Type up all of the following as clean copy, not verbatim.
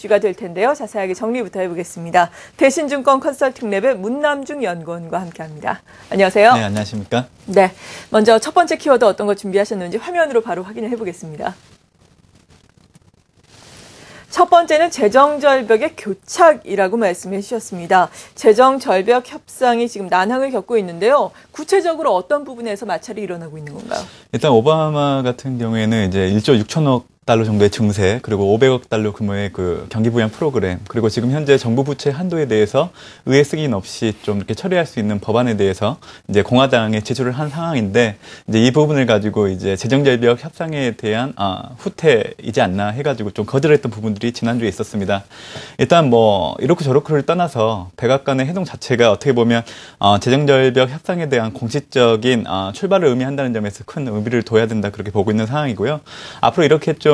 이슈가 될 텐데요. 자세하게 정리부터 해보겠습니다. 대신증권 컨설팅랩의 문남중 연구원과 함께합니다. 안녕하세요. 네, 안녕하십니까? 네, 먼저 첫 번째 키워드 어떤 거 준비하셨는지 화면으로 바로 확인을 해보겠습니다. 첫 번째는 재정절벽의 교착이라고 말씀해 주셨습니다. 재정절벽 협상이 지금 난항을 겪고 있는데요. 구체적으로 어떤 부분에서 마찰이 일어나고 있는 건가요? 일단 오바마 같은 경우에는 이제 1조 6천억 달러 정도의 증세, 그리고 500억 달러 규모의 그 경기 부양 프로그램, 그리고 지금 현재 정부 부채 한도에 대해서 의회 승인 없이 좀 이렇게 처리할 수 있는 법안에 대해서 이제 공화당에 제출을 한 상황인데, 이제 이 부분을 가지고 이제 재정절벽 협상에 대한 후퇴이지 않나 해가지고 좀 거절했던 부분들이 지난주에 있었습니다. 일단 뭐 이렇고 저렇고를 떠나서 백악관의 해동 자체가 어떻게 보면 재정절벽 협상에 대한 공식적인 출발을 의미한다는 점에서 큰 의미를 둬야 된다, 그렇게 보고 있는 상황이고요. 앞으로 이렇게 좀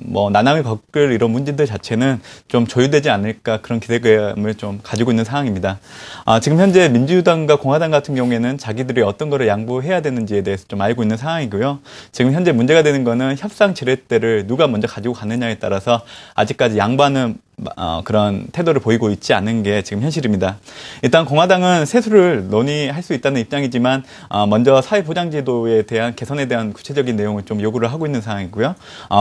뭐 난항을 겪을 이런 문제들 자체는 좀 조율되지 않을까, 그런 기대감을 좀 가지고 있는 상황입니다. 지금 현재 민주당과 공화당 같은 경우에는 자기들이 어떤 거를 양보해야 되는지에 대해서 좀 알고 있는 상황이고요. 지금 현재 문제가 되는 거는 협상 지렛대를 누가 먼저 가지고 가느냐에 따라서 아직까지 양보하는 그런 태도를 보이고 있지 않은 게 지금 현실입니다. 일단 공화당은 세수를 논의할 수 있다는 입장이지만 먼저 사회보장제도에 대한 개선에 대한 구체적인 내용을 좀 요구를 하고 있는 상황이고요.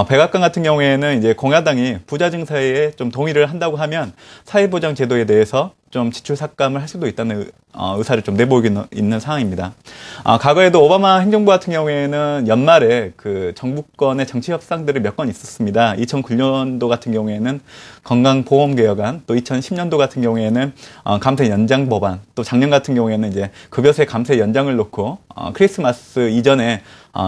백악관 같은 경우에는 이제 공화당이 부자 증세에 좀 동의를 한다고 하면 사회보장제도에 대해서 좀 지출 삭감을 할 수도 있다는 의사를 좀 내보이고 있는 상황입니다. 과거에도 오바마 행정부 같은 경우에는 연말에 그 정부권의 정치 협상들이 몇 건 있었습니다. 2009년도 같은 경우에는 건강보험개혁안, 또 2010년도 같은 경우에는 감세 연장 법안, 또 작년 같은 경우에는 이제 급여세 감세 연장을 놓고 크리스마스 이전에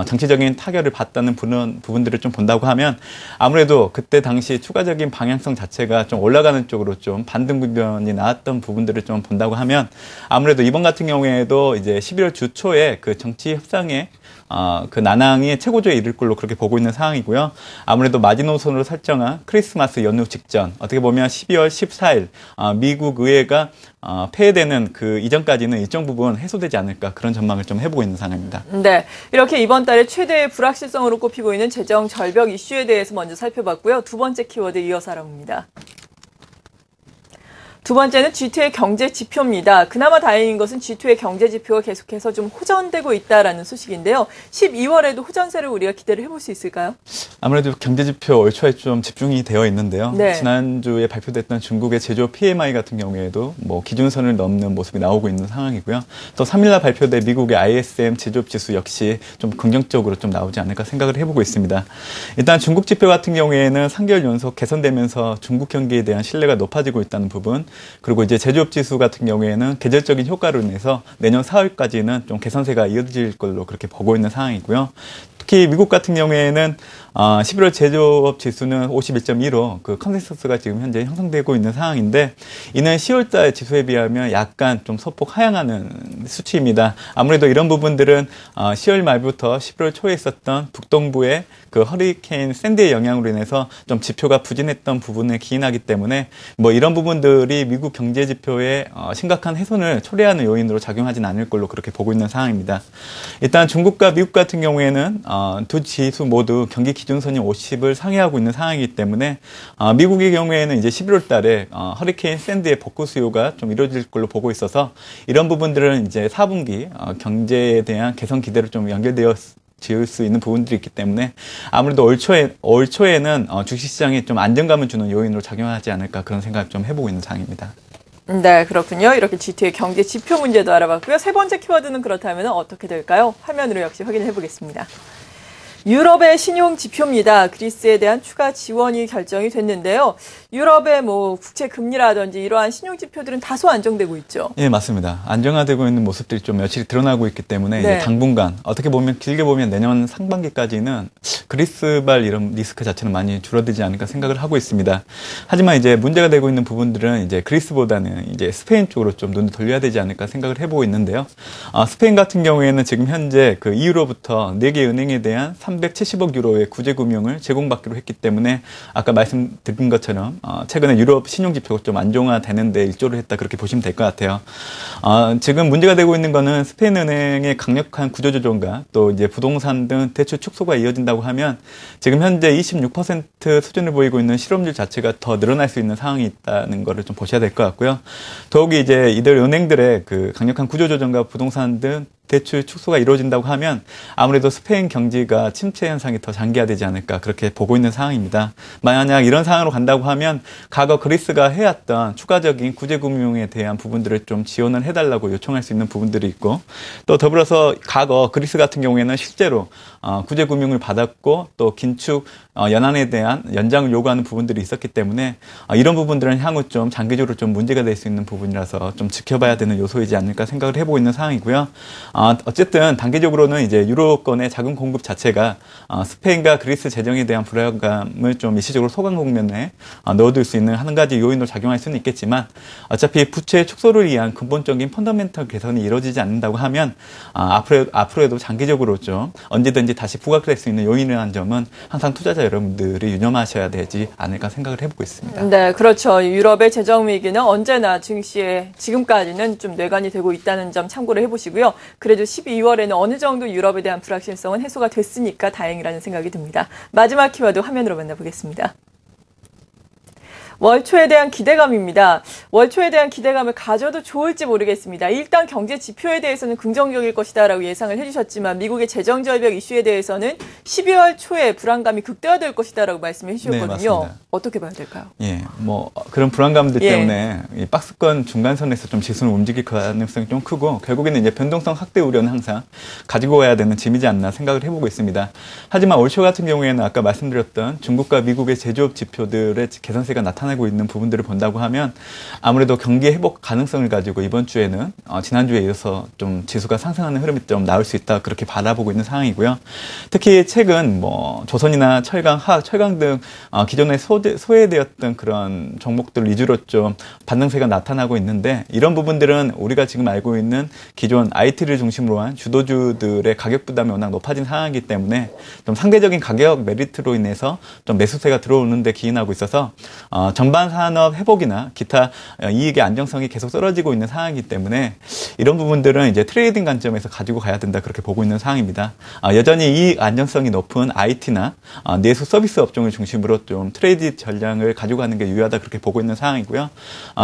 정치적인 타결을 받다는 부분들을 좀 본다고 하면, 아무래도 그때 당시 추가적인 방향성 자체가 좀 올라가는 쪽으로 좀 반등변이 나왔던 부분들을 좀 본다고 하면, 아무래도 이번 같은 경우에도 이제 11월 주 초에 그 정치 협상에 그 난항이 최고조에 이를 걸로 그렇게 보고 있는 상황이고요. 아무래도 마지노선으로 설정한 크리스마스 연휴 직전, 어떻게 보면 12월 14일 미국 의회가 폐회되는 그 이전까지는 일정 부분 해소되지 않을까, 그런 전망을 좀 해보고 있는 상황입니다. 네, 이렇게 이번 달에 최대의 불확실성으로 꼽히고 있는 재정 절벽 이슈에 대해서 먼저 살펴봤고요. 두 번째 키워드 이어서 알아봅니다. 두 번째는 G2의 경제 지표입니다. 그나마 다행인 것은 G2의 경제 지표가 계속해서 좀 호전되고 있다라는 소식인데요. 12월에도 호전세를 우리가 기대를 해볼 수 있을까요? 아무래도 경제 지표 올 초에 좀 집중이 되어 있는데요. 네. 지난주에 발표됐던 중국의 제조업 PMI 같은 경우에도 뭐 기준선을 넘는 모습이 나오고 있는 상황이고요. 또 3일날 발표된 미국의 ISM 제조업 지수 역시 좀 긍정적으로 좀 나오지 않을까 생각을 해보고 있습니다. 일단 중국 지표 같은 경우에는 3개월 연속 개선되면서 중국 경기에 대한 신뢰가 높아지고 있다는 부분, 그리고 이제 제조업 지수 같은 경우에는 계절적인 효과로 인해서 내년 4월까지는 좀 개선세가 이어질 걸로 그렇게 보고 있는 상황이고요. 특히 미국 같은 경우에는 11월 제조업 지수는 51.1로 그 컨센서스가 지금 현재 형성되고 있는 상황인데, 이는 10월달 지수에 비하면 약간 좀 소폭 하향하는 수치입니다. 아무래도 이런 부분들은 10월 말부터 11월 초에 있었던 북동부의 그 허리케인 샌디의 영향으로 인해서 좀 지표가 부진했던 부분에 기인하기 때문에, 뭐 이런 부분들이 미국 경제 지표에 심각한 훼손을 초래하는 요인으로 작용하진 않을 걸로 그렇게 보고 있는 상황입니다. 일단 중국과 미국 같은 경우에는 두 지수 모두 경기 기준선이 50을 상회하고 있는 상황이기 때문에 미국의 경우에는 이제 11월 달에 허리케인 샌디의 복구 수요가 좀 이루어질 걸로 보고 있어서, 이런 부분들은 이제 4분기 경제에 대한 개선 기대로 좀 연결되어 지을 수 있는 부분들이 있기 때문에, 아무래도 올 초에는 주식시장에 좀 안정감을 주는 요인으로 작용하지 않을까, 그런 생각을 좀 해보고 있는 상황입니다. 네, 그렇군요. 이렇게 G2의 경제 지표 문제도 알아봤고요. 세 번째 키워드는 그렇다면 어떻게 될까요? 화면으로 역시 확인해 보겠습니다. 유럽의 신용 지표입니다. 그리스에 대한 추가 지원이 결정이 됐는데요. 유럽의 뭐 국채 금리라든지 이러한 신용 지표들은 다소 안정되고 있죠. 예, 맞습니다. 안정화되고 있는 모습들이 좀 며칠 드러나고 있기 때문에 네. 이제 당분간, 어떻게 보면 길게 보면 내년 상반기까지는 그리스발 이런 리스크 자체는 많이 줄어들지 않을까 생각을 하고 있습니다. 하지만 이제 문제가 되고 있는 부분들은 이제 그리스보다는 이제 스페인 쪽으로 좀 눈을 돌려야 되지 않을까 생각을 해보고 있는데요. 스페인 같은 경우에는 지금 현재 그 이후로부터 4개 은행에 대한 370억 유로의 구제금융을 제공받기로 했기 때문에 아까 말씀드린 것처럼 최근에 유럽 신용지표가 좀 안정화되는데 일조를 했다 그렇게 보시면 될 것 같아요. 지금 문제가 되고 있는 거는 스페인은행의 강력한 구조조정과 또 이제 부동산 등 대출 축소가 이어진다고 하면 지금 현재 26% 수준을 보이고 있는 실업률 자체가 더 늘어날 수 있는 상황이 있다는 거를 좀 보셔야 될 것 같고요. 더욱이 이제 이들 은행들의 그 강력한 구조조정과 부동산 등 대출 축소가 이루어진다고 하면 아무래도 스페인 경제가 침체 현상이 더 장기화되지 않을까 그렇게 보고 있는 상황입니다. 만약 이런 상황으로 간다고 하면 과거 그리스가 해왔던 추가적인 구제금융에 대한 부분들을 좀 지원을 해달라고 요청할 수 있는 부분들이 있고 또 더불어서 과거 그리스 같은 경우에는 실제로 구제금융을 받았고 또 긴축 연한에 대한 연장을 요구하는 부분들이 있었기 때문에 이런 부분들은 향후 좀 장기적으로 좀 문제가 될 수 있는 부분이라서 좀 지켜봐야 되는 요소이지 않을까 생각을 해보고 있는 상황이고요. 어쨌든 단기적으로는 이제 유로권의 자금 공급 자체가 스페인과 그리스 재정에 대한 불안감을 좀 일시적으로 소강 국면에 넣어둘 수 있는 한 가지 요인으로 작용할 수는 있겠지만 어차피 부채 축소를 위한 근본적인 펀더멘털 개선이 이루어지지 않는다고 하면 앞으로도 장기적으로 좀 언제든지 다시 부각될 수 있는 요인이라는 점은 항상 투자자 여러분들이 유념하셔야 되지 않을까 생각을 해보고 있습니다. 네, 그렇죠. 유럽의 재정 위기는 언제나 증시에 지금까지는 좀 뇌관이 되고 있다는 점 참고를 해보시고요. 그래도 12월에는 어느 정도 유럽에 대한 불확실성은 해소가 됐으니까 다행이라는 생각이 듭니다. 마지막 키워드 화면으로 만나보겠습니다. 월초에 대한 기대감입니다. 월초에 대한 기대감을 가져도 좋을지 모르겠습니다. 일단 경제 지표에 대해서는 긍정적일 것이다라고 예상을 해주셨지만 미국의 재정 절벽 이슈에 대해서는 12월 초에 불안감이 극대화될 것이다라고 말씀해 주셨거든요. 네, 어떻게 봐야 될까요? 예, 뭐 그런 불안감들 때문에 이 박스권 중간선에서 좀 지수는 움직일 가능성이 좀 크고 결국에는 이제 변동성 확대 우려는 항상 가지고 가야 되는 짐이지 않나 생각을 해보고 있습니다. 하지만 올 초 같은 경우에는 아까 말씀드렸던 중국과 미국의 제조업 지표들의 개선세가 나타나고 있는 부분들을 본다고 하면 아무래도 경기 회복 가능성을 가지고 이번 주에는 지난주에 이어서 좀 지수가 상승하는 흐름이 좀 나올 수 있다 그렇게 바라보고 있는 상황이고요. 특히 최근 뭐 조선이나 철강, 화학, 철강 등 기존에 소외되었던 그런 종목들 위주로 좀 반등세가 나타나고 있는데 이런 부분들은 우리가 지금 알고 있는 기존 IT를 중심으로 한 주도주들의 가격 부담이 워낙 높아진 상황이기 때문에 좀 상대적인 가격 메리트로 인해서 좀 매수세가 들어오는 데 기인하고 있어서 전반 산업 회복이나 기타 이익의 안정성이 계속 떨어지고 있는 상황이기 때문에 이런 부분들은 이제 트레이딩 관점에서 가지고 가야 된다 그렇게 보고 있는 상황입니다. 여전히 이익 안정성이 높은 IT나 내수 서비스 업종을 중심으로 좀 트레이드 전략을 가지고 가는 게 유효하다 그렇게 보고 있는 상황이고요.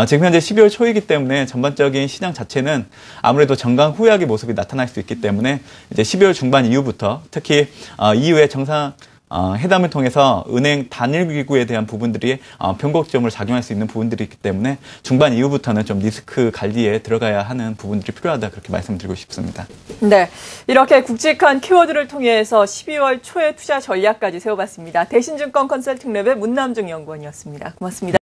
지금 현재 12월 초이기 때문에 전반적인 시장 자체는 아무래도 정강 후약의 모습이 나타날 수 있기 때문에 이제 12월 중반 이후부터 특히 이후에 정상 회담을 통해서 은행 단일기구에 대한 부분들이 변곡점을 작용할 수 있는 부분들이 있기 때문에 중반 이후부터는 좀 리스크 관리에 들어가야 하는 부분들이 필요하다 그렇게 말씀드리고 싶습니다. 네, 이렇게 굵직한 키워드를 통해서 12월 초의 투자 전략까지 세워봤습니다. 대신증권 컨설팅랩의 문남중 연구원이었습니다. 고맙습니다.